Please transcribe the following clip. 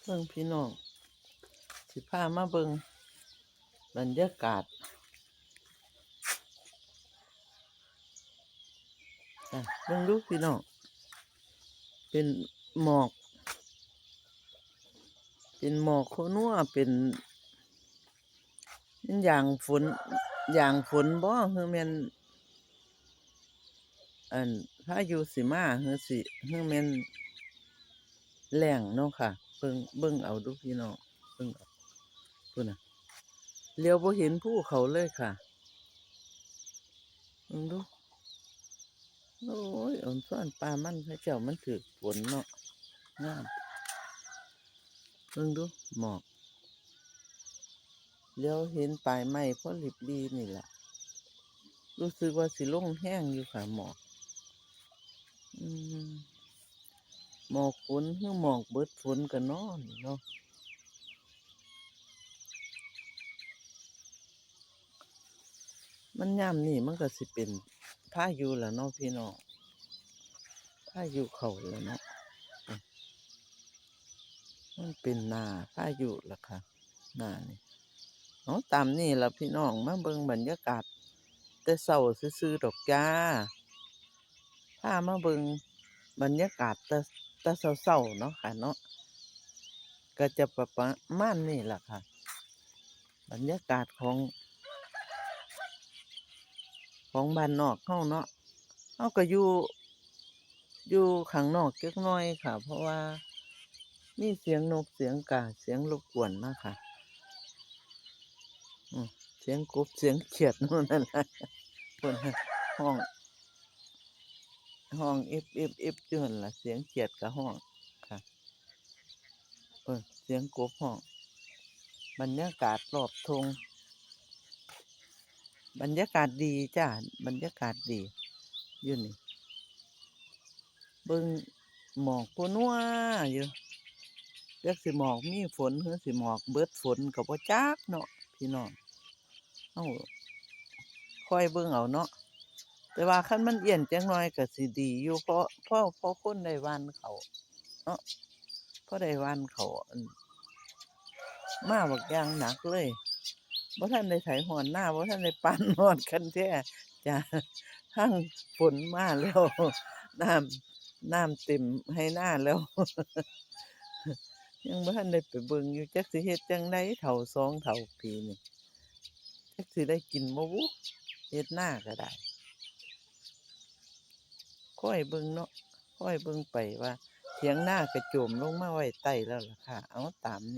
เบิ่งพี่น้องสิพามาเบิ่งบรรยากาศเบิ่งดูพี่น้องเป็นหมอกโคนัวเป็นอย่างฝนบ่คือแม่นพายุสิมาคือแม่นแล้งเนาะค่ะเบิ่งเอาดูพี่น้องเบิ่งเอาพุ่นน่ะเลี้ยวบ่เห็นภูเขาเลยค่ะเบิ่งดูโอ้ยอ่อนซ้อนปลามันพระเจ้ามันถูกฝนเนาะงามเบิ่งดูหมอกเลี้ยวเห็นปลายไม้พอลิบลีนี่ล่ะรู้สึกว่าสิลงแห้งอยู่ค่ะหมอกหมอกฝนคือหมอกเบิดฝนก็น้อนี่เนาะมันยามนี้มันก็สิเป็นพายุล่ะเนาะพี่น้องพายุเข้าแล้วเนาะมันเป็นหน้าพายุล่ะค่ะหน้านี่เอาตามนี่ล่ะพี่น้องมาเบิ่งบรรยากาศแต่เช้าซื่อๆดอกจ้าพามาเบิ่งบรรยากาศแต่เช้าๆเนาะค่ะเนาะก็จะประมาณนี้ล่ะค่ะบรรยากาศของบ้านนอกเฮาเนาะเฮาก็อยู่ข้างนอกจักหน่อยค่ะเพราะว่ามีเสียงนกเสียงกาเสียงรบกวนมาค่ะเสียงกบเสียงเขียดนู่นนั่นล่ะเพิ่นห้องเอฟอยู่นั่นล่ะเสียงเขียดก็ห้องค่ะเสียงกบห้องบรรยากาศรอบทุ่งบรรยากาศดีจ้าบรรยากาศดีอยู่นี่เบิ่งหมอกโพนัวอยู่จักสิหมอกมีฝนหรือสิหมอกเบิดฝนก็บ่จักเนาะพี่น้องเฮาคอยเบิ่งเอาเนาะแต่ว่าคันมันเอี้ยนจักหน่อยก็สิดีอยู่เพราะคนได้หว่านข้าวเนาะพอได้หว่านข้าวมาบักอย่างหนักเลยบ่ทันได้ไถฮอดนาบ่ทันได้ปั่นฮอดคันแท้จ้ะทั้งฝนมาแล้วน้น้ำเต็มให้นาแล้วยังบ่ทันได้ไปเบิ่งอยู่จักสิเฮ็ดจั่งใดเฒ่าสองเฒ่าปีนี้จักสิได้กินบ่บุเฮ็ดนาก็ได้คอยเบิ่งเนาะคอยเบิ่งไปว่าเถียงนาก็โจมลงมาไว้ใต้แล้วล่ะค่ะเอาตามนี้